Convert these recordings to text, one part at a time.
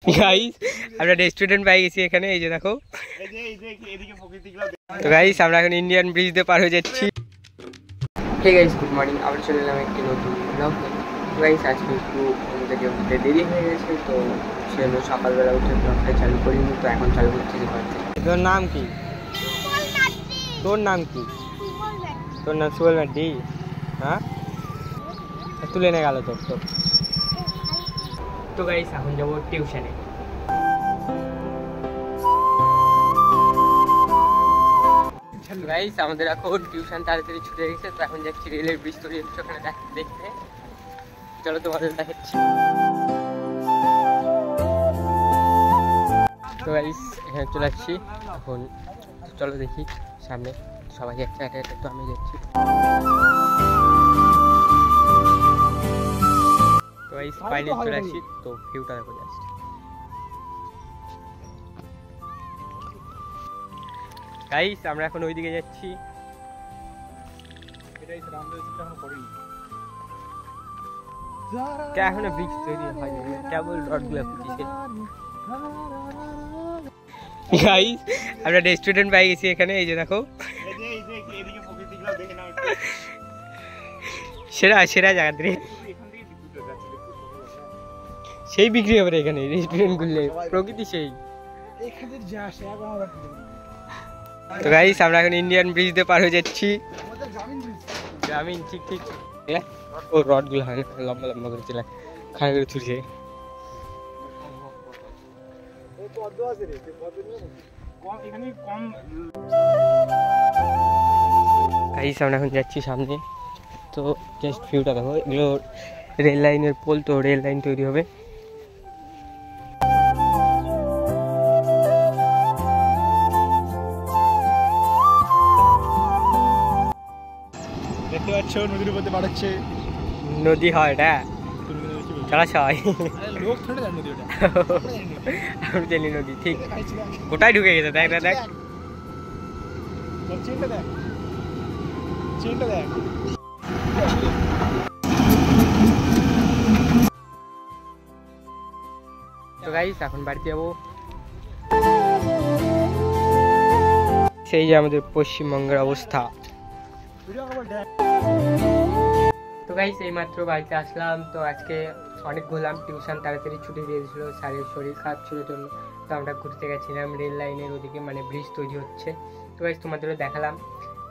Guys আমরা restaurant পাই গেছি এখানে, এই যে দেখো। তো গাইস আমরা এখন ইন্ডিয়ান ব্রিজ দিয়ে পার হয়ে যাচ্ছি। Hey guys, good morning. আমরা চলে এলাম একটি নতুন ব্লগ নিয়ে। তো গাইস আজকে একটু আমাদেরকে উঠতে দেরি হয়ে গেছে, তো সেজন্য সকালবেলা উঠে ব্লগটা চালু করিনি, তো এখন চালু করছি ঘর থেকে। তোর নাম কি? তোর নাম কি? তোর নাম সুবল মাড্ডি? হ্যাঁ, তুলে নিয়ে গেল তোর। তো গাইস এখন যাবো টিউশনে। গাইস আমাদের এখন টিউশন তাড়াতাড়ি ছুটে গেছে, তো এখন যাচ্ছি রেলের ব্রিজ তৈরি হচ্ছে ওখানে দেখতে। চলো তোমাদের দেখাচ্ছি। তো গাইস এখানে চলে আসছি এখন, চলো দেখি সামনে সবাই যাচ্ছে একটা একটা, তো আমি যাচ্ছি। তো গাইস ফাইনালি চলে আসছি, তো ভিউটা দেখো জাস্ট। গাইস আমরা এখন ওইদিকে যাচ্ছি। এখনো ব্রিজ তৈরি হয়নি, কেবল রডগুলো ফুটিছে। গাইস আমরা রেস্টুরেন্ট পাই গেছি এখানে, এই যে দেখো। সেরা সেরা জায়গা থেকে সেই বিক্রি হবে এখানে রেস্টুরেন্ট খুললে, প্রকৃতি সেই। তো গাইস আমরা এখন ইন্ডিয়ান ব্রিজ দিয়ে পার হয়ে যাচ্ছি। গ্রামীণ ঠিক ঠিক ও রডগুলো হয় লম্বা লম্বা করে চলে খাড়া করে ছুটছে। গাইস আমরা এখন যাচ্ছি সামনে, তো জাস্ট ভিউটা দেখো। এগুলো রেল লাইনের পোল, তো রেল লাইন তৈরি হবে। দেখতে পাচ্ছ নদীর উপর বাড়াচ্ছে। নদী হয় এটা, জলাশয়। লোক ছোট নদী ওটা, আমি জানি নদী ঠিক গোটাই ঢুকে গেছে। দেখ না, দেখ চেনটা দেখ, চেনটা দেখ। তো গাইস এখন বাড়িতে যাবো। সেই যে আমাদের পশ্চিমবঙ্গের অবস্থা। তো গাইস এইমাত্র বাড়িতে আসলাম, তো আজকে অনেক ঘুরলাম। টিউশন তাড়াতাড়ি ছুটি দিয়ে দিয়েছিল, স্যারের শরীর খারাপ ছিল জন্য। তো আমরা ঘুরতে গেছিলাম রেল লাইনের ওদিকে, মানে ব্রিজ তৈরি হচ্ছে। তো গাইস তোমাদেরও দেখালাম।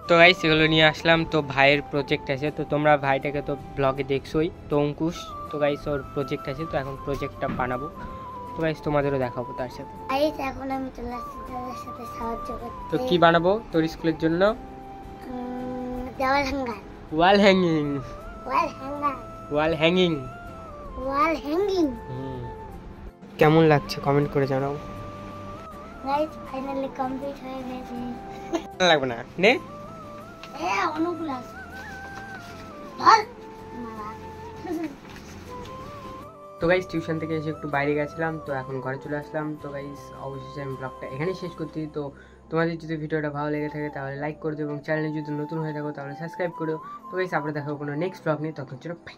তো গাইস এগুলো নিয়ে আসলাম। তো ভাইয়ের প্রজেক্ট আছে, তো তোমরা ভাইটাকে তো ব্লগে দেখছোই, তো অঙ্কুশ। তো গাইস ওর প্রজেক্ট আছে, তো এখন প্রজেক্টটা বানাবো। তো গাইস তোমাদেরও দেখাবো তার সাথে। এখন আমি চলে আসছি তাদের সাথে সাহায্য করতে। তো কি বানাবো তোর স্কুলের জন্য? দেওয়াল হ্যাঙ্গার, ওয়াল হ্যাঙ্গিং। ওয়াল hanger, wall hanging, wall hanging. কেমন লাগছে কমেন্ট করে জানাও। গাইস ফাইনালি কমপ্লিট হয়ে গেছে। লাগবে না নে, অনুকূল আছে ধর। তো গাইস টিউশন থেকে এসে একটু বাইরে গেছিলাম, তো এখন ঘরে চলে আসলাম। তো গাইস অবশেষে আমি ব্লগটা এখানেই শেষ করছি। তো তোমাদের যদি ভিডিওটা ভালো লেগে থাকে তাহলে লাইক করে দিও, এবং চ্যানেলে যদি নতুন হয়ে থাকো তাহলে সাবস্ক্রাইব করো। তো গাইস আমরা দেখাবো কোনো নেক্সট ব্লগ নিয়ে, তখন চলো বাই।